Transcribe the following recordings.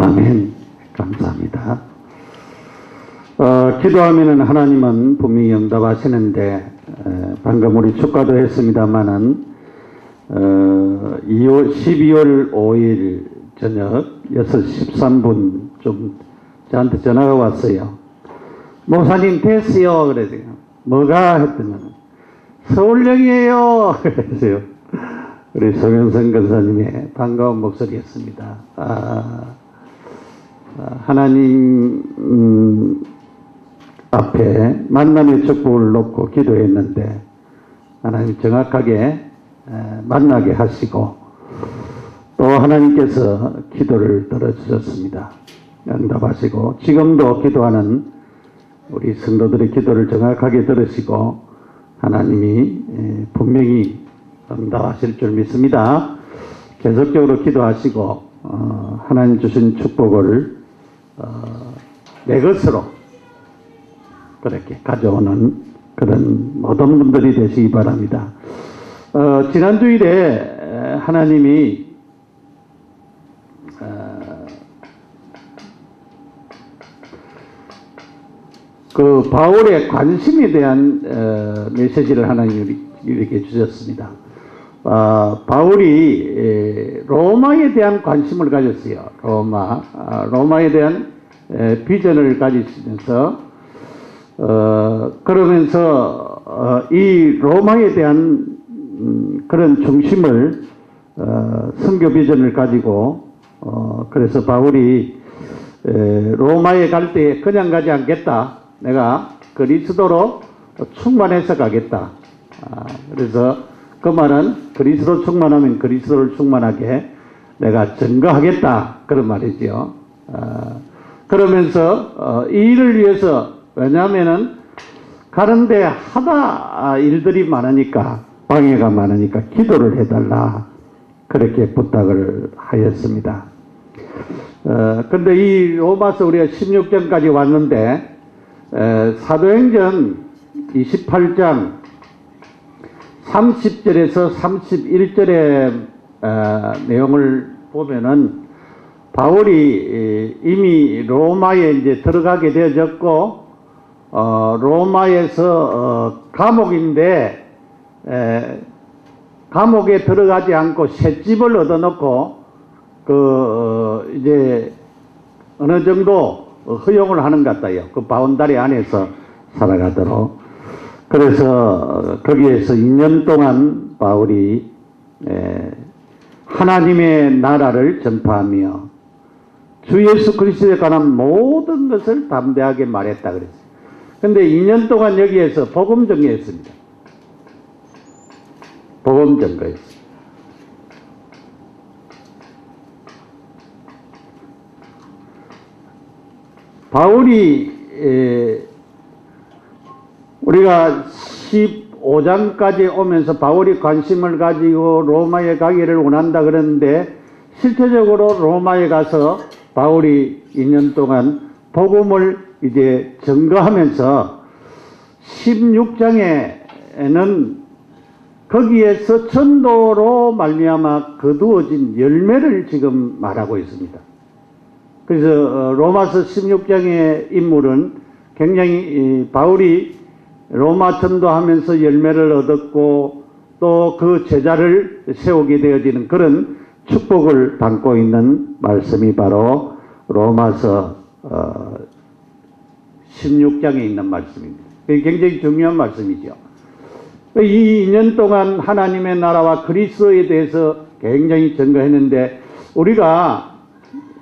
아멘. 감사합니다. 기도하면은 하나님은 분명히 응답하시는데, 방금 우리 축가도 했습니다만은, 12월 5일 저녁 6시 13분 좀 저한테 전화가 왔어요. 목사님 됐어요. 그래서요. 뭐가? 했더니 서울역이에요. 그래서요. 우리 송영선 권사님의 반가운 목소리였습니다. 하나님 앞에 만남의 축복을 놓고 기도했는데 하나님 정확하게 만나게 하시고 또 하나님께서 기도를 들어주셨습니다. 응답하시고 지금도 기도하는 우리 성도들의 기도를 정확하게 들으시고 하나님이 분명히 응답하실 줄 믿습니다. 계속적으로 기도하시고 하나님 주신 축복을 내 것으로 그렇게 가져오는 그런 모든 분들이 되시기 바랍니다. 지난 주일에 하나님이 그 바울의 관심에 대한 메시지를 하나님이 이렇게 주셨습니다. 바울이 로마에 대한 관심을 가졌어요. 로마에 대한 비전을 가지시면서 그러면서 이 로마에 대한 그런 중심을 선교 비전을 가지고 그래서 바울이 로마에 갈 때 그냥 가지 않겠다. 내가 그리스도로 충만해서 가겠다. 그래서 그 말은 그리스도 충만하면 그리스도를 충만하게 내가 증거하겠다. 그런 말이죠. 그러면서 이 일을 위해서 왜냐하면은 가는데 하다 일들이 많으니까 방해가 많으니까 기도를 해달라. 그렇게 부탁을 하였습니다. 근데 이 로마서 우리가 16장까지 왔는데 사도행전 28장 30절에서 31절의 내용을 보면은 바울이 이미 로마에 이제 들어가게 되어졌고 로마에서 감옥인데 감옥에 들어가지 않고 셋집을 얻어놓고 이제 어느 정도 허용을 하는 것 같아요. 그 바운다리 안에서 살아가도록. 그래서 거기에서 2년 동안 바울이 하나님의 나라를 전파하며 주 예수 그리스도에 관한 모든 것을 담대하게 말했다 그랬어요. 근데 2년 동안 여기에서 복음 전개했습니다. 복음 전개했어요. 바울이 우리가 15장까지 오면서 바울이 관심을 가지고 로마에 가기를 원한다 그러는데 실제적으로 로마에 가서 바울이 2년 동안 복음을 이제 증거하면서 16장에는 거기에서 전도로 말미암아 거두어진 열매를 지금 말하고 있습니다. 그래서 로마서 16장의 인물은 굉장히 바울이 로마 전도하면서 열매를 얻었고 또 그 제자를 세우게 되어지는 그런 축복을 담고 있는 말씀이 바로 로마서 16장에 있는 말씀입니다. 굉장히 중요한 말씀이죠. 이 2년 동안 하나님의 나라와 그리스도에 대해서 굉장히 전거했는데 우리가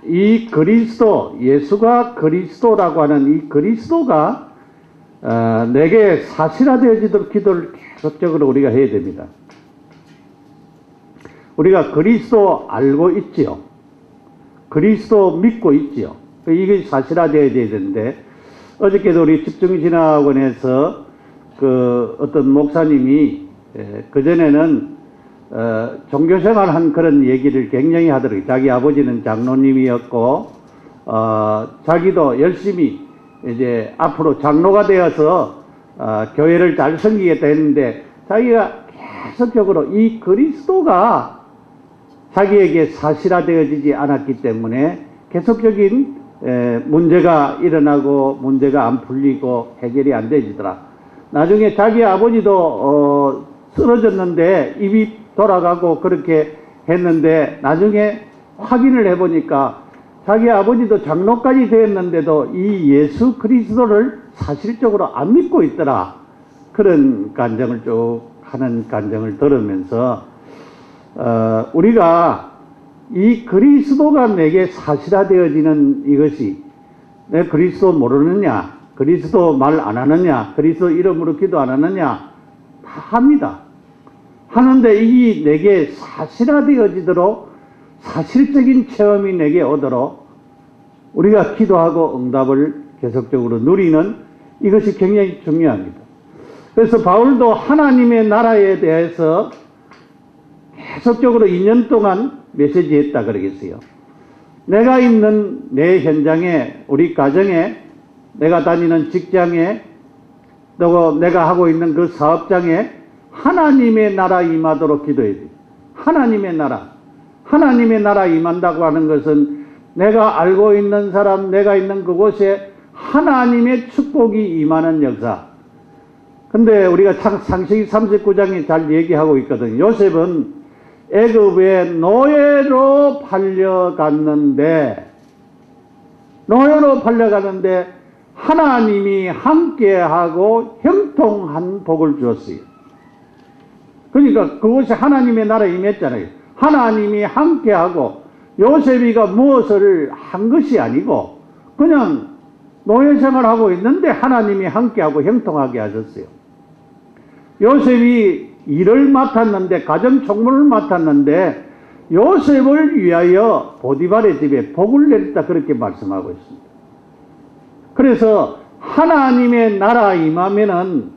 이 그리스도, 예수가 그리스도라고 하는 이 그리스도가 내게 사실화되어지도록 기도를 계속적으로 우리가 해야 됩니다. 우리가 그리스도 알고 있지요. 그리스도 믿고 있지요. 이게 사실화되어야 되는데 어저께도 우리 집중신학원에서 어떤 목사님이 그전에는 종교생활 한 그런 얘기를 굉장히 하더라고요. 자기 아버지는 장로님이었고 자기도 열심히 이제 앞으로 장로가 되어서 교회를 잘 섬기겠다 했는데 자기가 계속적으로 이 그리스도가 자기에게 사실화되어지지 않았기 때문에 계속적인 문제가 일어나고 문제가 안 풀리고 해결이 안 되지더라. 나중에 자기 아버지도 쓰러졌는데 입이 돌아가고 그렇게 했는데 나중에 확인을 해보니까 자기 아버지도 장로까지 되었는데도 이 예수 그리스도를 사실적으로 안 믿고 있더라. 그런 간증을 쭉 하는 간증을 들으면서 우리가 이 그리스도가 내게 사실화되어지는 이것이 내 그리스도 모르느냐, 그리스도 말 안 하느냐, 그리스도 이름으로 기도 안 하느냐 다 합니다. 하는데 이 내게 사실화되어지도록 사실적인 체험이 내게 오도록 우리가 기도하고 응답을 계속적으로 누리는 이것이 굉장히 중요합니다. 그래서 바울도 하나님의 나라에 대해서 계속적으로 2년 동안 메시지했다 그러겠어요. 내가 있는 내 현장에, 우리 가정에, 내가 다니는 직장에, 또 내가 하고 있는 그 사업장에 하나님의 나라 임하도록 기도해야 돼요. 하나님의 나라 임한다고 하는 것은 내가 알고 있는 사람, 내가 있는 그곳에 하나님의 축복이 임하는 역사. 근데 우리가 창세기 39장에 잘 얘기하고 있거든요. 요셉은 애굽에 노예로 팔려갔는데 하나님이 함께하고 형통한 복을 주었어요. 그러니까 그것이 하나님의 나라에 임했잖아요. 하나님이 함께하고 요셉이가 무엇을 한 것이 아니고 그냥 노예 생활하고 있는데 하나님이 함께하고 형통하게 하셨어요. 요셉이 일을 맡았는데, 가정 총무를 맡았는데 요셉을 위하여 보디발의 집에 복을 내렸다 그렇게 말씀하고 있습니다. 그래서 하나님의 나라 임하면은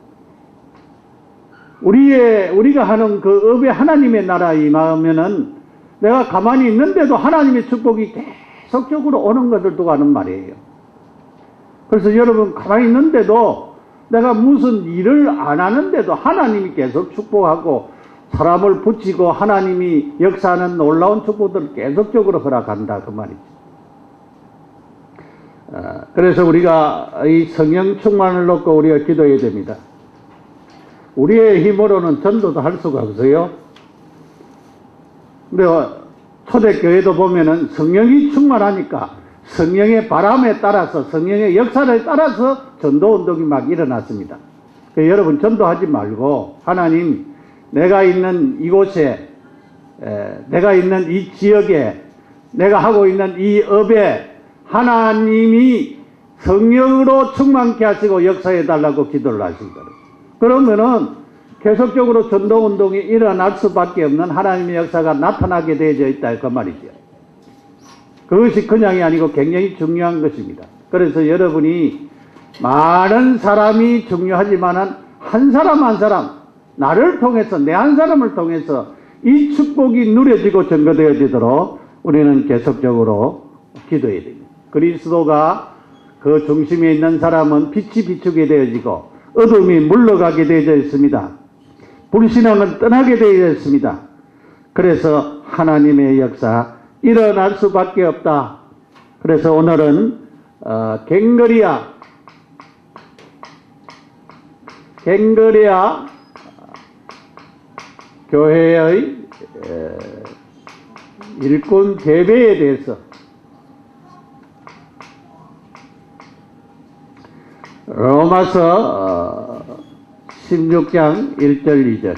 우리가 하는 그 업에 하나님의 나라 임하면은 내가 가만히 있는데도 하나님의 축복이 계속적으로 오는 것을 두고 하는 말이에요. 그래서 여러분 가만히 있는데도 내가 무슨 일을 안 하는데도 하나님이 계속 축복하고 사람을 붙이고 하나님이 역사하는 놀라운 축복들을 계속적으로 허락한다 그 말이죠. 그래서 우리가 이 성령 충만을 놓고 우리가 기도해야 됩니다. 우리의 힘으로는 전도도 할 수가 없어요. 근데 초대교회도 보면은 성령이 충만하니까 성령의 바람에 따라서 성령의 역사를 따라서 전도운동이 막 일어났습니다. 여러분 전도하지 말고 하나님 내가 있는 이곳에 내가 있는 이 지역에 내가 하고 있는 이 업에 하나님이 성령으로 충만케 하시고 역사해 달라고 기도를 하신다. 그러면은 계속적으로 전도운동이 일어날 수밖에 없는 하나님의 역사가 나타나게 되어져 있다 그 말이죠. 그것이 그냥이 아니고 굉장히 중요한 것입니다. 그래서 여러분이 많은 사람이 중요하지만은 한 사람 한 사람 나를 통해서 내 한 사람을 통해서 이 축복이 누려지고 전거되어지도록 우리는 계속적으로 기도해야 됩니다. 그리스도가 그 중심에 있는 사람은 빛이 비추게 되어지고 어둠이 물러가게 되어져 있습니다. 불신앙은 떠나게 되어 있습니다. 그래서 하나님의 역사 일어날 수밖에 없다. 그래서 오늘은 갱거리아 교회의 일꾼 대배에 대해서 로마서 16장 1절 2절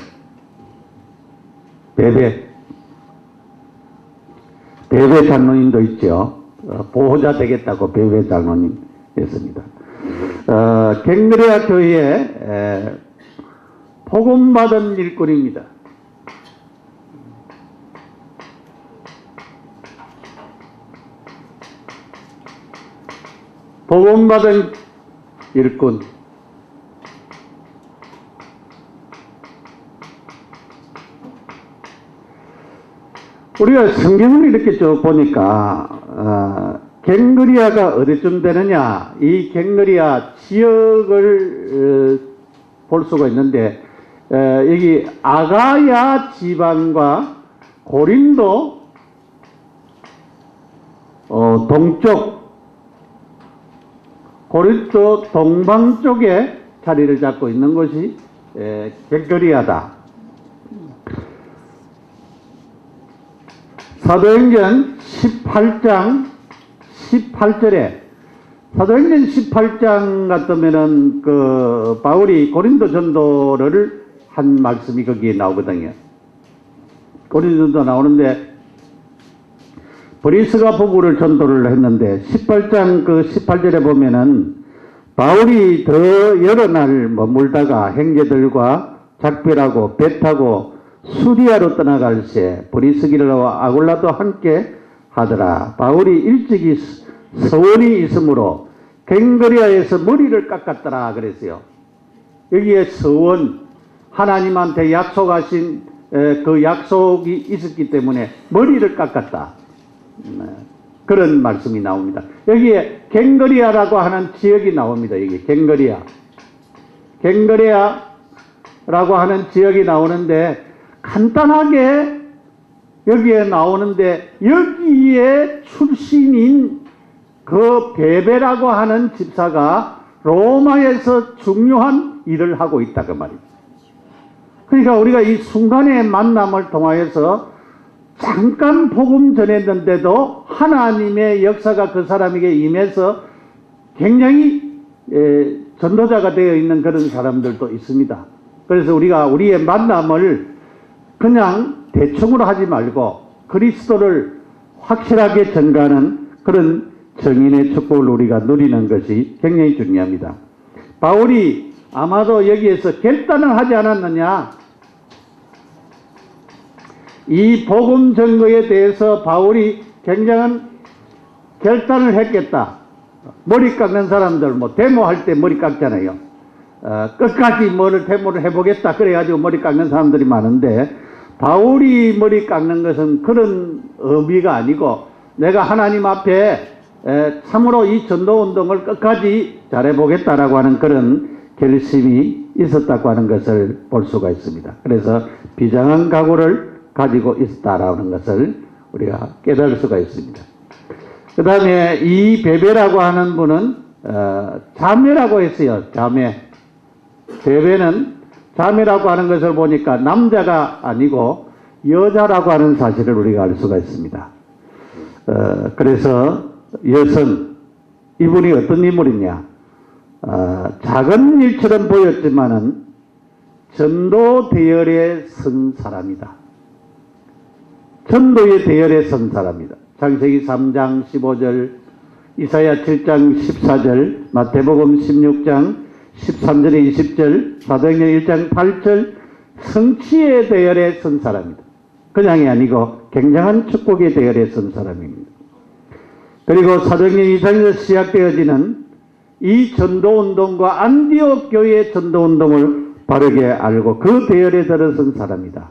배배 장로님도 있죠. 보호자 되겠다고 배배 장로님 했습니다. 갱그레아 교회에 복음받은 일꾼입니다. 복음받은 일꾼. 우리가 성경을 이렇게 쭉 보니까 갱그리아가 어디쯤 되느냐, 이 갱그리아 지역을 볼 수가 있는데 여기 아가야 지방과 고린도 동쪽, 고린도 동방 쪽에 자리를 잡고 있는 곳이 갱거리아다. 사도행전 18장 18절에 사도행전 18장 같으면은 그 바울이 고린도 전도를 한 말씀이 거기에 나오거든요. 고린도 전도 나오는데 브리스가 부부를 전도를 했는데 18장 그 18절에 보면은 바울이 더 여러 날 머물다가 형제들과 작별하고 배 타고 수리아로 떠나갈 새 브리스기라와 아굴라도 함께 하더라. 바울이 일찍이 서원이 있으므로 갱거리아에서 머리를 깎았더라 그랬어요. 여기에 서원, 하나님한테 약속하신 그 약속이 있었기 때문에 머리를 깎았다. 그런 말씀이 나옵니다. 여기에 갱거리아라고 하는 지역이 나옵니다. 여기 갱거리아라고 하는 지역이 나오는데 간단하게 여기에 나오는데 여기에 출신인 그 베베라고 하는 집사가 로마에서 중요한 일을 하고 있다 그 말입니다. 그러니까 우리가 이 순간의 만남을 통하여서 잠깐 복음 전했는데도 하나님의 역사가 그 사람에게 임해서 굉장히 전도자가 되어 있는 그런 사람들도 있습니다. 그래서 우리가 우리의 만남을 그냥 대충으로 하지 말고 그리스도를 확실하게 전가하는 그런 정인의 축복을 우리가 누리는 것이 굉장히 중요합니다. 바울이 아마도 여기에서 결단을 하지 않았느냐? 이 복음 전거에 대해서 바울이 굉장한 결단을 했겠다. 머리 깎는 사람들 뭐 데모할 때 머리 깎잖아요. 끝까지 뭐를 데모를 해보겠다 그래가지고 머리 깎는 사람들이 많은데 바울이 머리 깎는 것은 그런 의미가 아니고 내가 하나님 앞에 참으로 이 전도운동을 끝까지 잘해보겠다라고 하는 그런 결심이 있었다고 하는 것을 볼 수가 있습니다. 그래서 비장한 각오를 가지고 있었다라는 것을 우리가 깨달을 수가 있습니다. 그 다음에 이 베베라고 하는 분은 자매라고 했어요. 자매. 베베는 자매라고 하는 것을 보니까 남자가 아니고 여자라고 하는 사실을 우리가 알 수가 있습니다. 그래서 여성, 이분이 어떤 인물이냐? 작은 일처럼 보였지만은 전도 대열에 선 사람이다. 전도의 대열에 선 사람이다. 창세기 3장 15절, 이사야 7장 14절, 마태복음 16장 13절에 20절, 사도행전 1장 8절, 성취의 대열에 선 사람이다. 그냥이 아니고 굉장한 축복의 대열에 선 사람입니다. 그리고 사도행전 2장에서 시작되어지는 이 전도운동과 안디옥 교회의 전도운동을 바르게 알고 그 대열에 들어선 사람이다.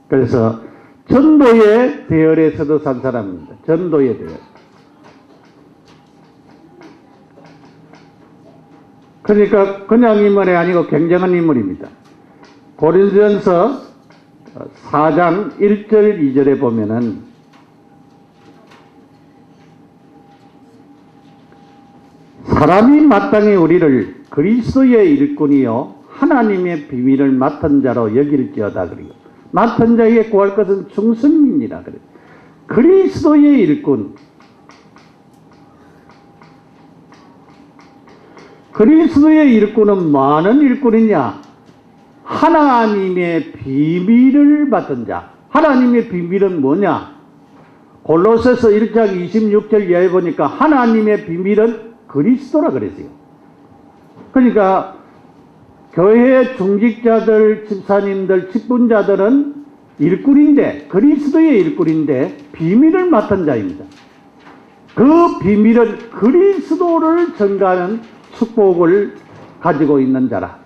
그래서 전도의 대열에서도 산 사람입니다. 전도의 대열. 그러니까 그냥 인물이 아니고 굉장한 인물입니다. 고린도전서 4장 1절 2절에 보면은 사람이 마땅히 우리를 그리스도의 일꾼이요 하나님의 비밀을 맡은 자로 여길지어다. 그리고 맡은 자에게 구할 것은 충성이니라. 그래. 그리스도의 일꾼. 그리스도의 일꾼은 많은 일꾼이냐? 하나님의 비밀을 맡은 자. 하나님의 비밀은 뭐냐? 골로새서 1장 26절 이하에 보니까 하나님의 비밀은 그리스도라 그랬어요. 그러니까 교회의 중직자들, 집사님들, 직분자들은 일꾼인데, 그리스도의 일꾼인데 비밀을 맡은 자입니다. 그 비밀은 그리스도를 전가하는 축복을 가지고 있는 자라.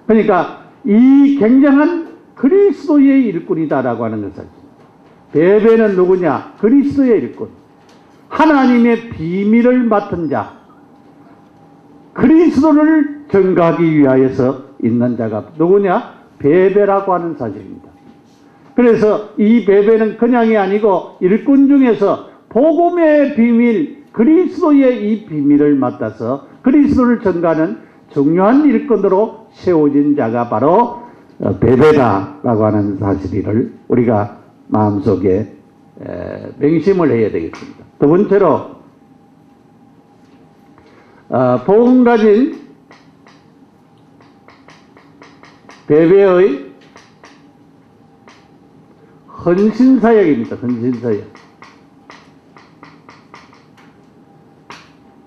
그러니까 이 굉장한 그리스도의 일꾼이다라고 하는 것을. 베베는 누구냐? 그리스도의 일꾼. 하나님의 비밀을 맡은 자. 그리스도를 전가하기 위하여서 있는 자가 누구냐? 베베라고 하는 사실입니다. 그래서 이 베베는 그냥이 아니고 일꾼 중에서 복음의 비밀, 그리스도의 이 비밀을 맡아서 그리스도를 전가하는 중요한 일꾼으로 세워진 자가 바로 베베다라고 하는 사실을 우리가 마음속에 명심을 해야 되겠습니다. 두 번째로 복음 가진 베베의 헌신사역입니다. 헌신사역.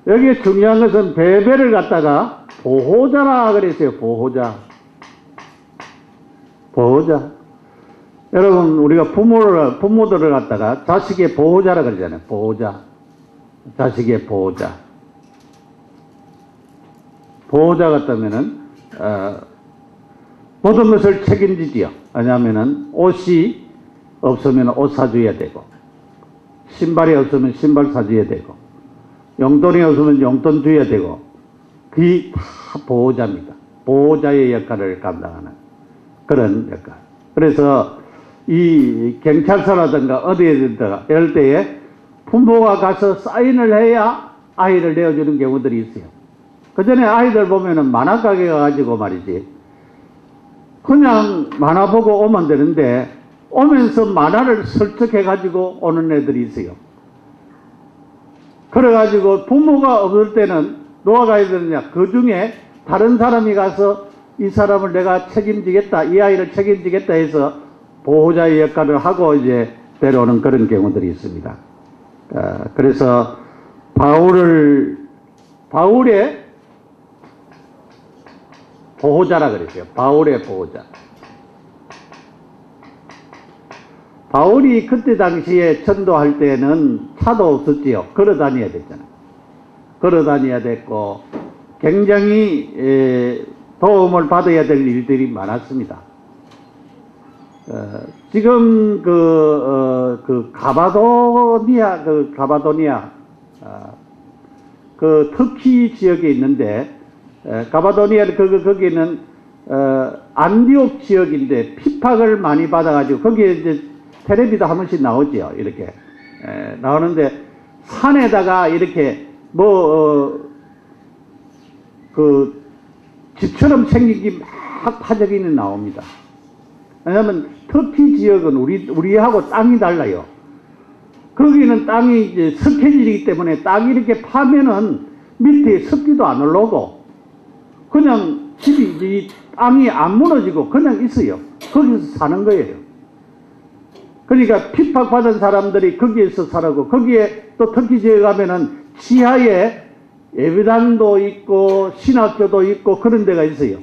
여기에 중요한 것은 베베를 갖다가 보호자라 그랬어요. 보호자. 여러분, 우리가 부모들을 갖다가 자식의 보호자라 그러잖아요. 보호자. 자식의 보호자. 보호자 같다면은, 모든 것을 책임지지요. 왜냐하면은, 옷이 없으면 옷 사줘야 되고, 신발이 없으면 신발 사줘야 되고, 용돈이 없으면 용돈 줘야 되고, 그게 다 보호자입니다. 보호자의 역할을 감당하는 그런 역할. 그래서 이 경찰서라든가 어디에든가 이럴 때에 부모가 가서 사인을 해야 아이를 내어주는 경우들이 있어요. 그 전에 아이들 보면은 만화가게 가가지고 말이지, 그냥 만화 보고 오면 되는데, 오면서 만화를 설득해가지고 오는 애들이 있어요. 그래가지고 부모가 없을 때는 누가 가야 되느냐? 그 중에 다른 사람이 가서 이 사람을 내가 책임지겠다, 이 아이를 책임지겠다 해서 보호자의 역할을 하고 이제 데려오는 그런 경우들이 있습니다. 그래서 바울의 보호자라 그랬어요. 바울의 보호자. 바울이 그때 당시에 전도할 때는 차도 없었지요. 걸어 다녀야 됐잖아요. 걸어 다녀야 됐고, 굉장히 도움을 받아야 될 일들이 많았습니다. 지금 가바도니아, 터키 지역에 있는데, 가바도니아, 거기는, 안디옥 지역인데, 핍박을 많이 받아가지고, 거기에 이제 텔레비도 한 번씩 나오죠. 이렇게. 나오는데, 산에다가 이렇게, 집처럼 생긴 게 막 파적이는 나옵니다. 왜냐하면 터키 지역은 우리하고 땅이 달라요. 거기는 땅이 이제 석회질이기 때문에 땅이 이렇게 파면은 밑에 습기도 안 올라오고 그냥 집이 땅이 안 무너지고 그냥 있어요. 거기서 사는 거예요. 그러니까 핍박받은 사람들이 거기에서 살고 거기에 또 터키 지역에 가면은 지하에 예배당도 있고 신학교도 있고 그런 데가 있어요.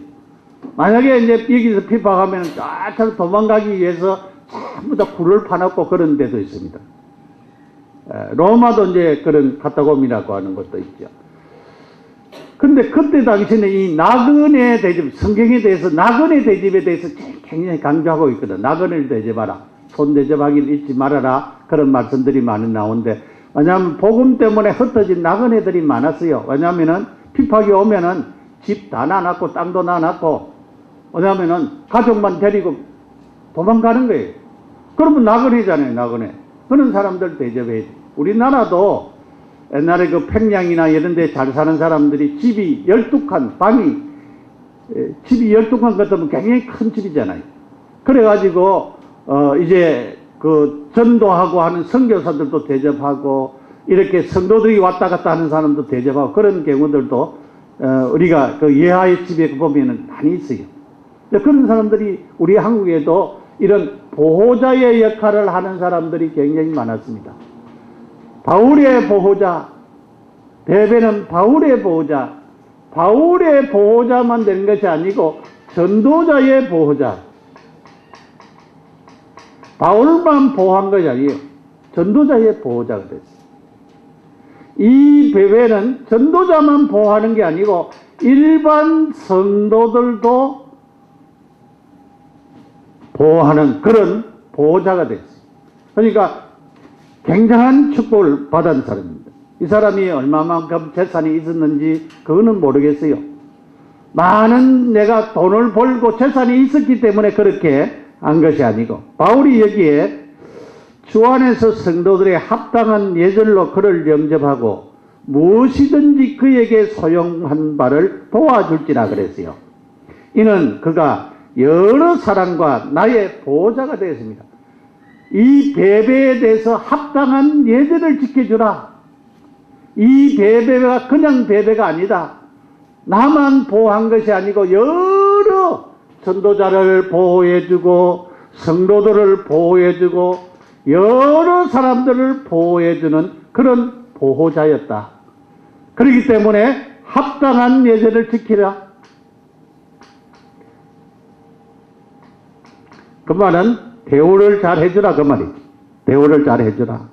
만약에 이제 여기서 핍박하면 쫙 도망가기 위해서 전부 다 굴을 파놨고 그런 데도 있습니다. 로마도 이제 그런 카타콤이라고 하는 것도 있죠. 근데 그때 당시에는 이 나그네 대접, 성경에 대해서 나그네 대접에 대해서 굉장히 강조하고 있거든. 나그네를 대접하라. 손 대접하기를 잊지 말아라. 그런 말씀들이 많이 나오는데, 왜냐하면 복음 때문에 흩어진 나그네들이 많았어요. 왜냐하면은 핍박이 오면은 집 다 나놨고 땅도 나놨고, 왜냐하면은 가족만 데리고 도망가는 거예요. 그러면 나그네잖아요, 나그네. 그런 사람들 대접해야지. 우리나라도 옛날에 그 평양이나 이런 데 잘 사는 사람들이 집이 12칸, 집이 12칸 같으면 굉장히 큰 집이잖아요. 그래가지고, 이제 그 전도하고 하는 선교사들도 대접하고, 이렇게 성도들이 왔다 갔다 하는 사람도 대접하고, 그런 경우들도, 우리가 그 예하의 집에 보면은 많이 있어요. 그런 사람들이 우리 한국에도 이런 보호자의 역할을 하는 사람들이 굉장히 많았습니다. 바울의 보호자, 베베는 바울의 보호자, 바울의 보호자만 되는 것이 아니고 전도자의 보호자. 바울만 보호한 것이 아니에요. 전도자의 보호자가 됐어요. 이 베베는 전도자만 보호하는 게 아니고 일반 성도들도 보호하는 그런 보호자가 됐어요. 그러니까 굉장한 축복을 받은 사람입니다. 이 사람이 얼마만큼 재산이 있었는지 그거는 모르겠어요. 많은 내가 돈을 벌고 재산이 있었기 때문에 그렇게 한 것이 아니고, 바울이 여기에 주 안에서 성도들의 합당한 예절로 그를 영접하고 무엇이든지 그에게 소용한 바를 도와줄지라 그랬어요. 이는 그가 여러 사람과 나의 보호자가 되었습니다. 이 베베에 대해서 합당한 예절을 지켜주라. 이 베베가 그냥 베베가 아니다. 나만 보호한 것이 아니고 여러 전도자를 보호해주고 성도들을 보호해주고 여러 사람들을 보호해주는 그런 보호자였다. 그렇기 때문에 합당한 예절을 지키라. 그 말은 대우를 잘 해주라 그 말이지. 대우를 잘 해주라.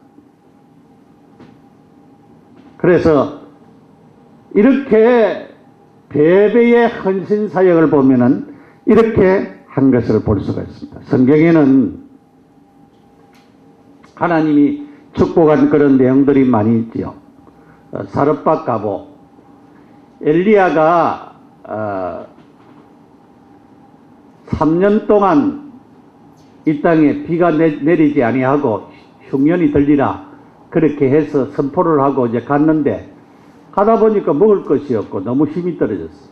그래서 이렇게 베베의 헌신 사역을 보면은 이렇게 한 것을 볼 수가 있습니다. 성경에는 하나님이 축복한 그런 내용들이 많이 있지요. 사르밧 가보. 엘리야가 3년 동안 이 땅에 비가 내리지 아니하고 흉년이 들리라 그렇게 해서 선포를 하고 이제 갔는데 가다 보니까 먹을 것이 없고 너무 힘이 떨어졌어.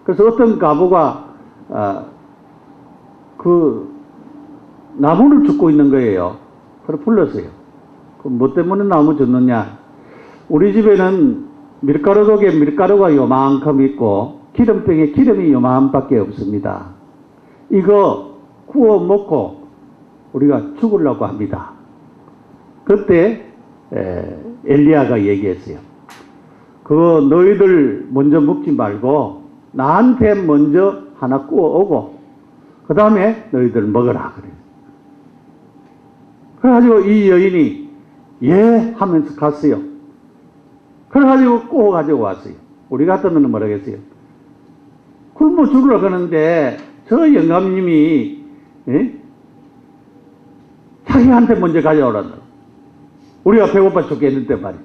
그래서 어떤 가부가 그 나무를 줍고 있는 거예요. 그래 불렀어요. 뭐 때문에 나무 줬느냐? 우리 집에는 밀가루독에 밀가루가 요만큼 있고 기름병에 기름이 요만밖에 없습니다. 이거 구워 먹고 우리가 죽으려고 합니다. 그때 엘리야가 얘기했어요. 그거 너희들 먼저 먹지 말고 나한테 먼저 하나 구워 오고 그 다음에 너희들 먹으라 그래요. 그래가지고 이 여인이 예 하면서 갔어요. 그래가지고 구워 가지고 왔어요. 우리 같으면 뭐라겠어요? 굶어 죽으려고 하는데 저 영감님이 자기한테 먼저 가져오란다. 우리가 배고파 죽겠는데 말이죠.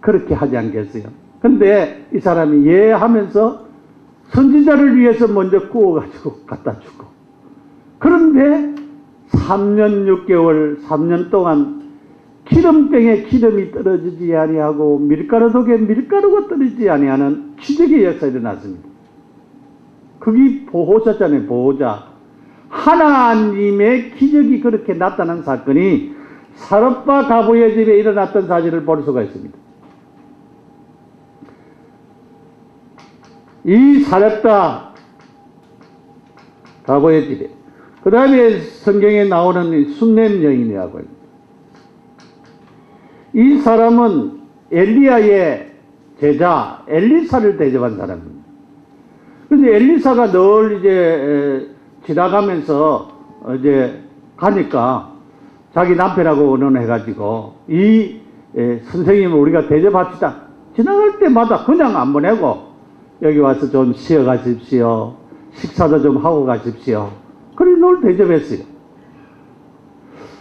그렇게 하지 않겠어요? 근데 이 사람이 예 하면서 선지자를 위해서 먼저 구워가지고 갖다 주고 그런데 3년 6개월 3년 동안 기름병에 기름이 떨어지지 아니하고 밀가루독에 밀가루가 떨어지지 아니하는 기적의 역사가 일어났습니다. 그게 보호자잖아요. 보호자. 하나님의 기적이 그렇게 나타난 사건이 사르밧 가부의 집에 일어났던 사실을 볼 수가 있습니다. 이 사르밧 가부의 집에 그 다음에 성경에 나오는 순렘 여인이라고 합니다. 이 사람은 엘리야의 제자 엘리사를 대접한 사람입니다. 그런데 엘리사가 늘 이제 지나가면서 이제 가니까 자기 남편하고 의논해가지고 이 선생님을 우리가 대접합시다. 지나갈 때마다 그냥 안 보내고 여기 와서 좀 쉬어 가십시오. 식사도 좀 하고 가십시오. 그래 늘 대접했어요.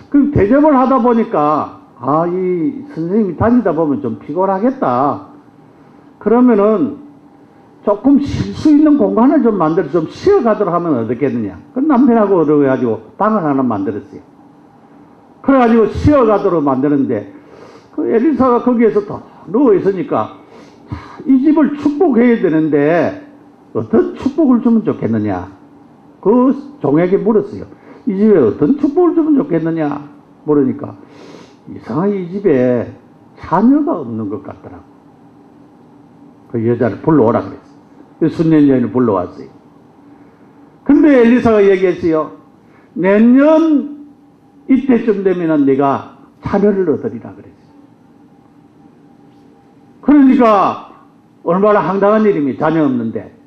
그 대접을 하다 보니까 이 선생님이 다니다 보면 좀 피곤하겠다. 그러면은 조금 쉴 수 있는 공간을 좀 만들어 좀 쉬어가도록 하면 어떻겠느냐. 그 남편하고 그래가지고 방을 하나 만들었어요. 그래가지고 쉬어가도록 만드는데 그 엘리사가 거기에서 더 누워 있으니까 이 집을 축복해야 되는데 어떤 축복을 주면 좋겠느냐. 그 종에게 물었어요. 이 집에 어떤 축복을 주면 좋겠느냐 물으니까 이상하게 이 집에 자녀가 없는 것 같더라고. 그 여자를 불러오라 그랬어요. 순년 여인을 불러왔어요. 근데 엘리사가 얘기했어요. 내년 이때쯤 되면은 네가 자녀를 얻으리라 그랬어요. 그러니까 얼마나 황당한 일이니 자녀 없는데.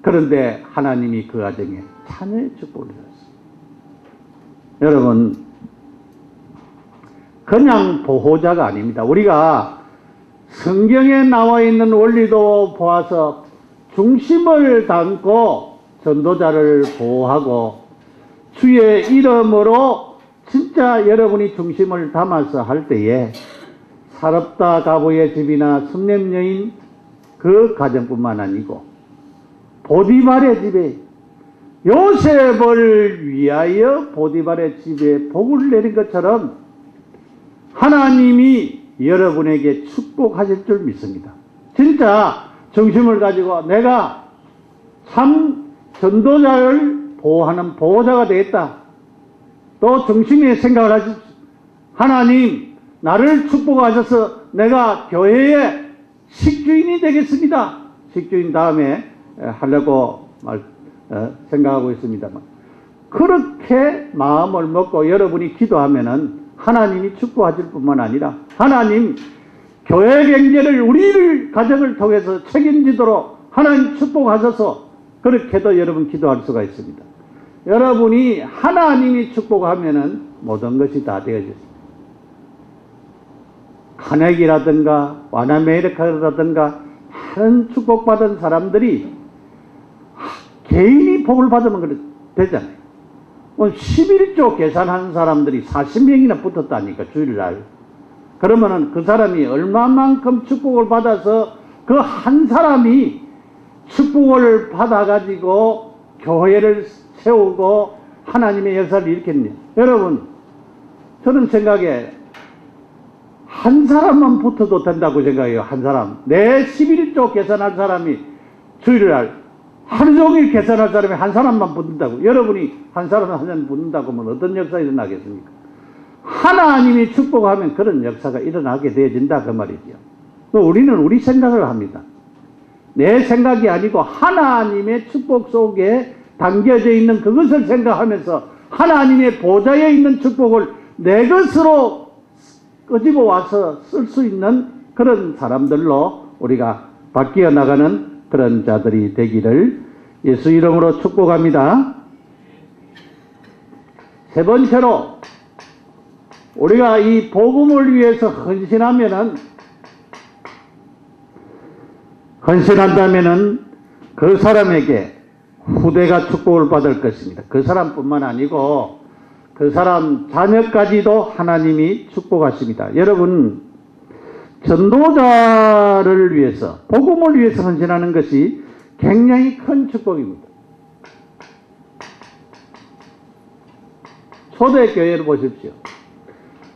그런데 하나님이 그 가정에 자녀의 축복을 주셨어요. 여러분 그냥 보호자가 아닙니다. 우리가 성경에 나와 있는 원리도 보아서 중심을 담고 전도자를 보호하고 주의 이름으로 진짜 여러분이 중심을 담아서 할 때에 사르밧 가부의 집이나 순렘 여인 그 가정뿐만 아니고 보디발의 집에 요셉을 위하여 보디발의 집에 복을 내린 것처럼 하나님이 여러분에게 축복하실 줄 믿습니다. 진짜 정심을 가지고 내가 참 전도자를 보호하는 보호자가 되겠다. 또 정심에 생각을 하십시오. 하나님, 나를 축복하셔서 내가 교회의 식주인이 되겠습니다. 식주인 다음에 하려고 생각하고 있습니다만, 그렇게 마음을 먹고 여러분이 기도하면은 하나님이 축복하실 뿐만 아니라 하나님 교회 경제를 우리를 가정을 통해서 책임지도록 하나님 축복하셔서 그렇게도 여러분 기도할 수가 있습니다. 여러분이 하나님이 축복하면은 모든 것이 다 되어집니다. 카네기라든가 와나메이르카라든가 다른 축복받은 사람들이 개인이 복을 받으면 되잖아요. 11조 계산하는 사람들이 40명이나 붙었다니까, 주일날. 그러면은 그 사람이 얼마만큼 축복을 받아서 그 한 사람이 축복을 받아가지고 교회를 세우고 하나님의 역사를 일으켰네. 여러분, 저는 생각에 한 사람만 붙어도 된다고 생각해요. 한 사람. 내 11조 계산할 사람이 주일날 하루 종일 계산할 사람이 한 사람만 붙는다고. 여러분이 한 사람 한 사람 붙는다고 하면 어떤 역사가 일어나겠습니까? 하나님이 축복하면 그런 역사가 일어나게 되어진다, 그 말이죠. 우리는 우리 생각을 합니다. 내 생각이 아니고 하나님의 축복 속에 담겨져 있는 그것을 생각하면서 하나님의 보좌에 있는 축복을 내 것으로 끄집어 와서 쓸 수 있는 그런 사람들로 우리가 바뀌어 나가는 그런 자들이 되기를 예수 이름으로 축복합니다. 세 번째로, 우리가 이 복음을 위해서 헌신한다면은 그 사람에게 후대가 축복을 받을 것입니다. 그 사람뿐만 아니고 그 사람 자녀까지도 하나님이 축복하십니다. 여러분, 전도자를 위해서, 복음을 위해서 헌신하는 것이 굉장히 큰 축복입니다. 초대교회를 보십시오.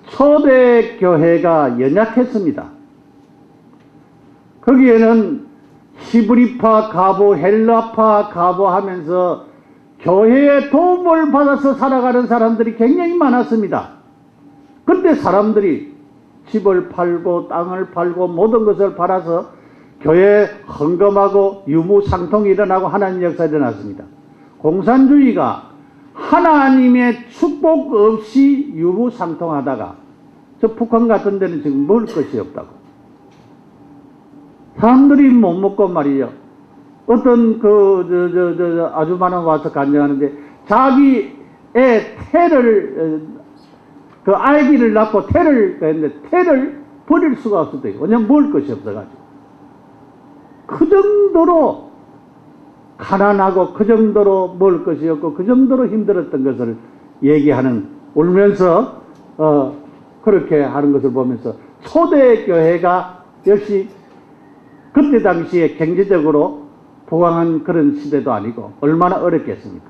초대교회가 연약했습니다. 거기에는 히브리파 가부, 헬라파 가부 하면서 교회의 도움을 받아서 살아가는 사람들이 굉장히 많았습니다. 그때 사람들이 집을 팔고 땅을 팔고 모든 것을 팔아서 교회에 헌금하고 유무상통이 일어나고 하나님 역사가 일어났습니다. 공산주의가 하나님의 축복 없이 유무상통하다가 저 북한 같은 데는 지금 먹을 것이 없다고. 사람들이 못 먹고 말이죠. 어떤 아주마는 와서 간증하는데 자기 애 태를 그 아기를 낳고 태를 했는데 태를 버릴 수가 없었대요. 왜냐면 먹을 것이 없어가지고. 그 정도로 가난하고 그 정도로 먹을 것이 없고 그 정도로 힘들었던 것을 얘기하는, 울면서 그렇게 하는 것을 보면서 초대교회가 역시 그때 당시에 경제적으로 부강한 그런 시대도 아니고 얼마나 어렵겠습니까?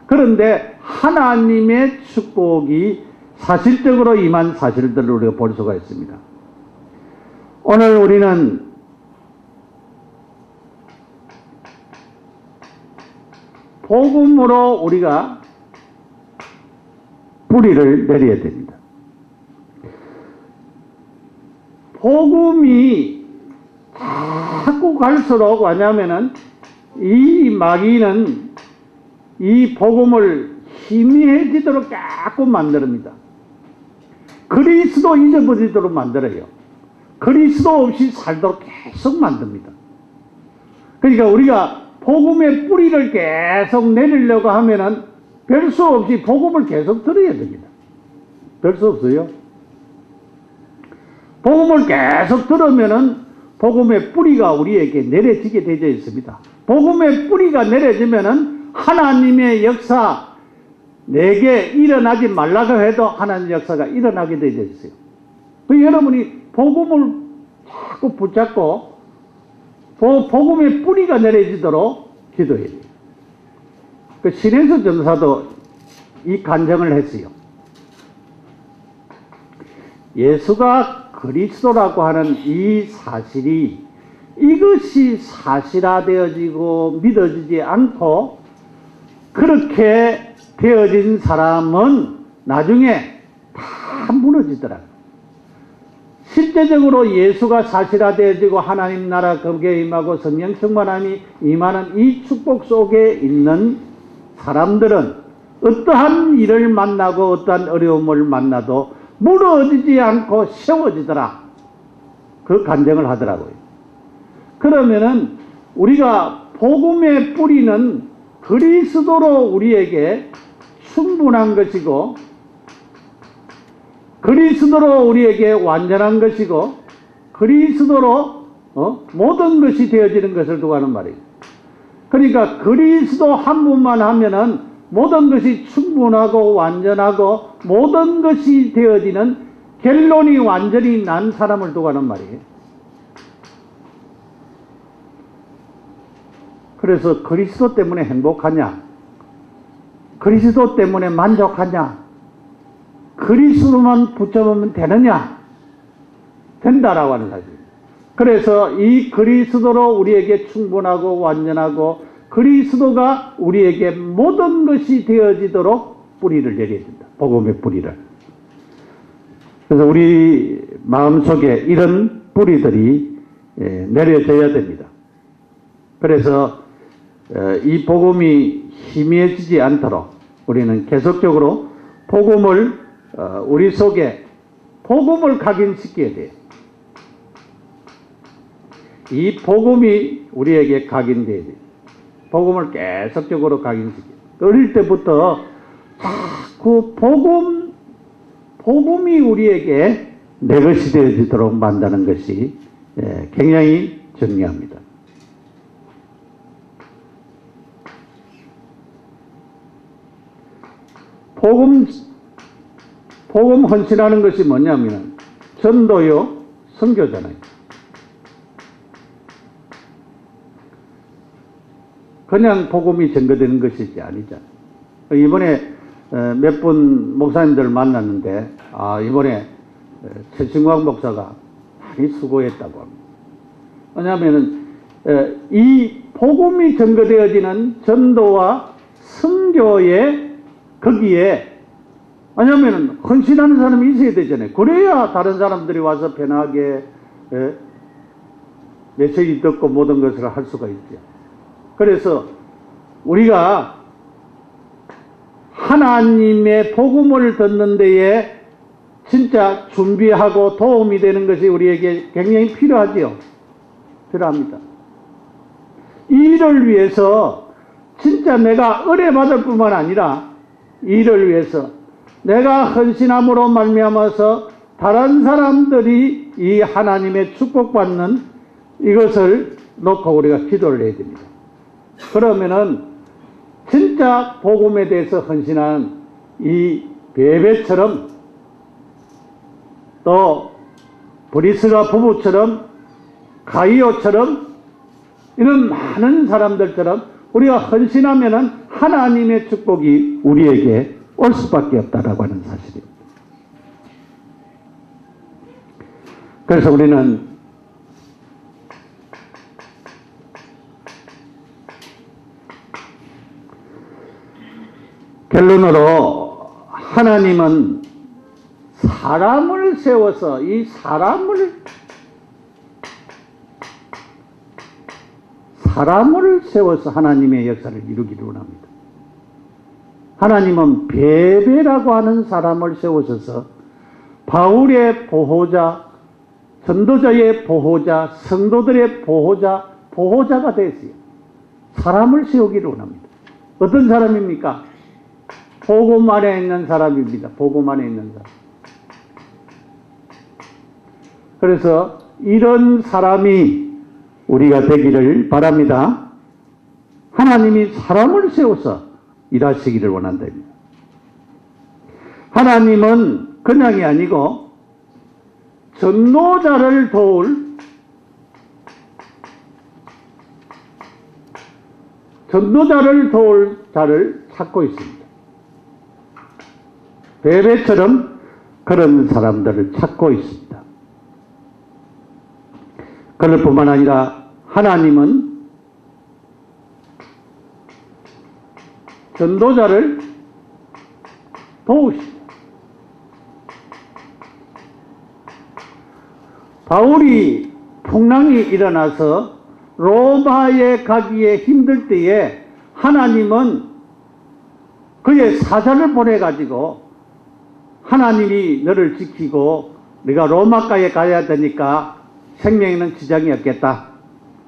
그런데 하나님의 축복이 사실적으로 임한 사실들을 우리가 볼 수가 있습니다. 오늘 우리는 복음으로 우리가 뿌리를 내려야 됩니다. 복음이 자꾸 갈수록, 왜냐하면은 이 마귀는 이 복음을 희미해지도록 자꾸 만듭니다. 그리스도 잊어버리도록 만들어요. 그리스도 없이 살도록 계속 만듭니다. 그러니까 우리가 복음의 뿌리를 계속 내리려고 하면은 별 수 없이 복음을 계속 들어야 됩니다. 별 수 없어요. 복음을 계속 들으면은 복음의 뿌리가 우리에게 내려지게 되어 있습니다. 복음의 뿌리가 내려지면은 하나님의 역사, 내게 일어나지 말라고 해도 하나님의 역사가 일어나게 되어 있어요. 여러분이 복음을 자꾸 붙잡고 복음의 뿌리가 내려지도록 기도해야 돼요. 그 신혜수 전사도 이 간증을 했어요. 예수가 그리스도라고 하는 이 사실이 이것이 사실화되어지고 믿어지지 않고 그렇게 되어진 사람은 나중에 다 무너지더라고요. 실제적으로 예수가 사실화되어지고 하나님 나라 거기에 임하고 성령 충만함이 임하는 이 축복 속에 있는 사람들은 어떠한 일을 만나고 어떠한 어려움을 만나도 무너지지 않고 세워지더라. 그 간증을 하더라고요. 그러면은 우리가 복음의 뿌리는 그리스도로 우리에게 충분한 것이고 그리스도로 우리에게 완전한 것이고 그리스도로 모든 것이 되어지는 것을 두고 하는 말이에요. 그러니까 그리스도 한 분만 하면은 모든 것이 충분하고 완전하고 모든 것이 되어지는 결론이 완전히 난 사람을 두고 하는 말이에요. 그래서 그리스도 때문에 행복하냐? 그리스도 때문에 만족하냐? 그리스도만 붙잡으면 되느냐? 된다라고 하는 사실입니다. 그래서 이 그리스도로 우리에게 충분하고 완전하고 그리스도가 우리에게 모든 것이 되어지도록 뿌리를 내려야 된다. 복음의 뿌리를. 그래서 우리 마음속에 이런 뿌리들이 내려져야 됩니다. 그래서 이 복음이 희미해지지 않도록 우리는 계속적으로 복음을 우리 속에 복음을 각인시켜야 돼요. 이 복음이 우리에게 각인돼야 돼요. 복음을 계속적으로 각인시켜요. 어릴 때부터 자꾸 복음이 우리에게 내 것이 되어지도록 만드는 것이 굉장히 중요합니다. 복음 헌신하는 것이 뭐냐면 전도요, 선교잖아요. 그냥 복음이 전거되는 것이지 아니잖아요. 이번에 몇 분 목사님들 만났는데 이번에 최승광 목사가 많이 수고했다고 합니다. 왜냐하면 이 복음이 전거되어지는 전도와 선교의 거기에 왜냐하면 헌신하는 사람이 있어야 되잖아요. 그래야 다른 사람들이 와서 편하게 메시지 듣고 모든 것을 할 수가 있죠. 그래서 우리가 하나님의 복음을 듣는 데에 진짜 준비하고 도움이 되는 것이 우리에게 굉장히 필요하지요. 필요합니다. 이 일을 위해서 진짜 내가 의뢰받을 뿐만 아니라 이 일을 위해서 내가 헌신함으로 말미암아서 다른 사람들이 이 하나님의 축복받는 이것을 놓고 우리가 기도를 해야 됩니다. 그러면은 진짜 복음에 대해서 헌신한 이 베베처럼 또 브리스가 부부처럼 가이오처럼 이런 많은 사람들처럼 우리가 헌신하면은 하나님의 축복이 우리에게 올 수밖에 없다라고 하는 사실입니다. 그래서 우리는 결론으로 하나님은 사람을 세워서 이 사람을 세워서 하나님의 역사를 이루기를 원합니다. 하나님은 베베라고 하는 사람을 세우셔서 바울의 보호자, 전도자의 보호자, 성도들의 보호자가 됐어요. 사람을 세우기를 원합니다. 어떤 사람입니까? 복음 안에 있는 사람입니다. 복음 안에 있는 사람. 그래서 이런 사람이 우리가 되기를 바랍니다. 하나님이 사람을 세워서 일하시기를 원한답니다. 하나님은 그냥이 아니고 전도자를 도울 전도자를 도울 자를 찾고 있습니다. 베베처럼 그런 사람들을 찾고 있습니다. 그럴 뿐만 아니라 하나님은 전도자를 도우십니다. 바울이 풍랑이 일어나서 로마에 가기에 힘들 때에 하나님은 그의 사자를 보내가지고 하나님이 너를 지키고 네가 로마까지 가야 되니까 생명에는 지장이 없겠다.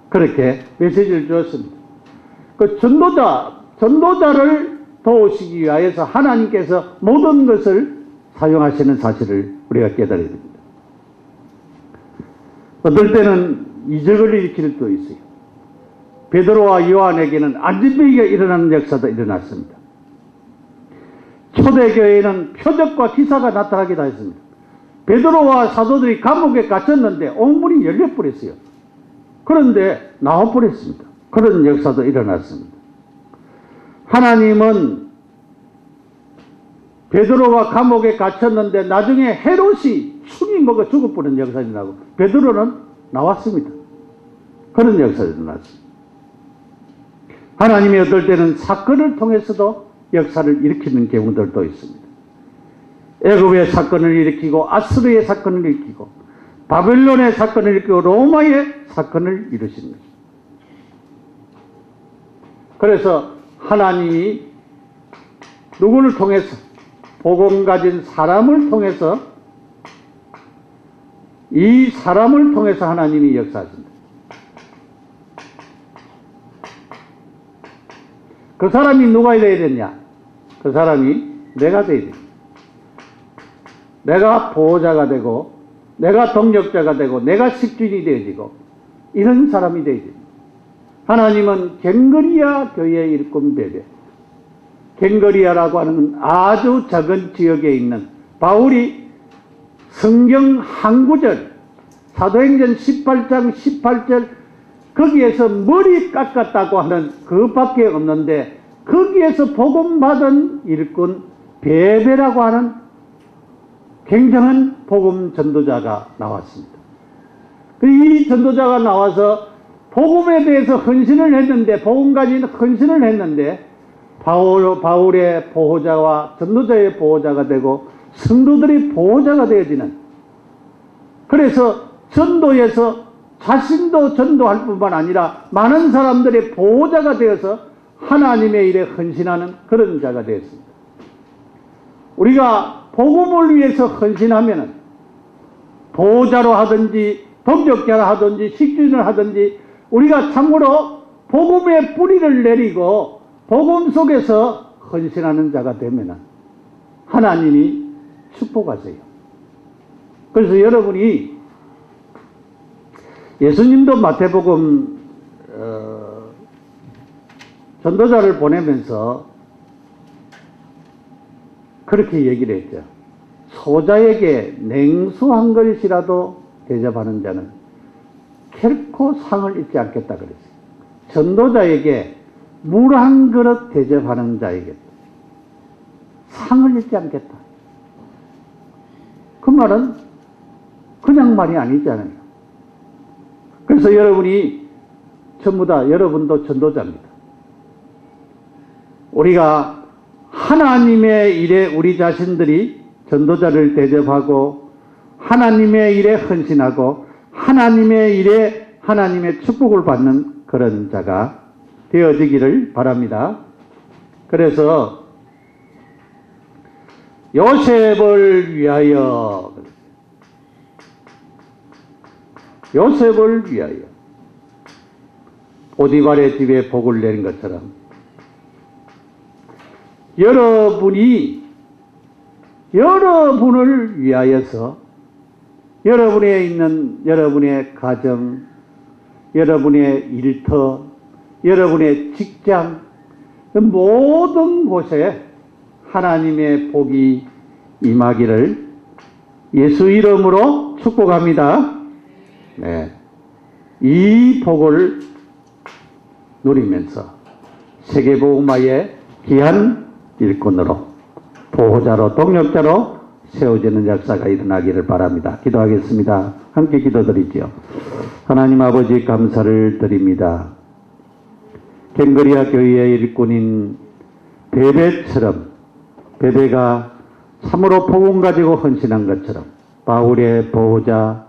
그렇게 메시지를 주었습니다. 그 전도자를 도우시기 위하여서 하나님께서 모든 것을 사용하시는 사실을 우리가 깨달아야 됩니다. 어떨 때는 이적을 일으킬 수도 있어요. 베드로와 요한에게는 안진병이가 일어나는 역사도 일어났습니다. 초대교회에는 표적과 기사가 나타나기도 했습니다. 베드로와 사도들이 감옥에 갇혔는데 옥문이 열려버렸어요. 그런데 나와버렸습니다. 그런 역사도 일어났습니다. 하나님은 베드로가 감옥에 갇혔는데 나중에 헤롯이 충이 먹어 죽어버린 역사가 일어나고 베드로는 나왔습니다. 그런 역사가 일어났습니다. 하나님이 어떨 때는 사건을 통해서도 역사를 일으키는 경우들도 있습니다. 애굽의 사건을 일으키고 아수르의 사건을 일으키고 바벨론의 사건을 일으키고 로마의 사건을 이루시는 것입니다. 그래서 하나님이 누구를 통해서 복음 가진 사람을 통해서 이 사람을 통해서 하나님이 역사하신다. 그 사람이 누가 되어야 되냐? 그 사람이 내가 되어야 돼. 내가 보호자가 되고 내가 동력자가 되고 내가 식주인이 되어지고 이런 사람이 되어야 돼. 하나님은 갱거리아 교회의 일꾼 베베, 갱거리아라고 하는 아주 작은 지역에 있는 바울이 성경 한 구절 사도행전 18장 18절 거기에서 머리 깎았다고 하는 그밖에 없는데 거기에서 복음 받은 일꾼 베베라고 하는 굉장한 복음 전도자가 나왔습니다. 이 전도자가 나와서 복음에 대해서 헌신을 했는데 복음 가진 헌신을 했는데 바울의 보호자와 전도자의 보호자가 되고 성도들의 보호자가 되어지는, 그래서 전도에서 자신도 전도할 뿐만 아니라 많은 사람들의 보호자가 되어서 하나님의 일에 헌신하는 그런 자가 되었습니다. 우리가 복음을 위해서 헌신하면은 보호자로 하든지 동역자로 하든지 식주인을 하든지 우리가 참으로 복음의 뿌리를 내리고 복음 속에서 헌신하는 자가 되면은 하나님이 축복하세요. 그래서 여러분이 예수님도 마태복음 전도자를 보내면서 그렇게 얘기를 했죠. 소자에게 냉수 한 그릇이라도 대접하는 자는 결코 상을 잊지 않겠다 그랬어요. 전도자에게 물 한 그릇 대접하는 자에게 상을 잊지 않겠다. 그 말은 그냥 말이 아니잖아요. 그래서 여러분이 전부 다 여러분도 전도자입니다. 우리가 하나님의 일에 우리 자신들이 전도자를 대접하고 하나님의 일에 헌신하고 하나님의 일에 하나님의 축복을 받는 그런 자가 되어지기를 바랍니다. 그래서 요셉을 위하여 보디발의 집에 복을 내린 것처럼 여러분을 위하여서 여러분에 있는 여러분의 가정, 여러분의 일터, 여러분의 직장, 모든 곳에 하나님의 복이 임하기를 예수 이름으로 축복합니다. 네. 이 복을 누리면서 세계복음화의 귀한 일꾼으로, 보호자로, 동력자로 세워지는 역사가 일어나기를 바랍니다. 기도하겠습니다. 함께 기도드리죠. 하나님 아버지 감사를 드립니다. 갱거리아 교회의 일꾼인 베베처럼, 베베가 참으로 복음 가지고 헌신한 것처럼, 바울의 보호자,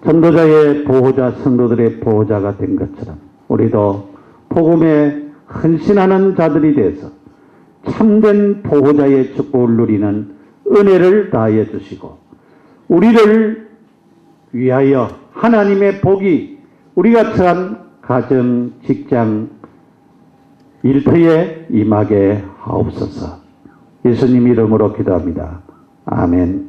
전도자의 보호자, 성도들의 보호자가 된 것처럼 우리도 복음에 헌신하는 자들이 돼서 참된 보호자의 축복을 누리는 은혜를 다하여 주시고, 우리를 위하여 하나님의 복이 우리가 처한 가정, 직장, 일터에 임하게 하옵소서. 예수님 이름으로 기도합니다. 아멘.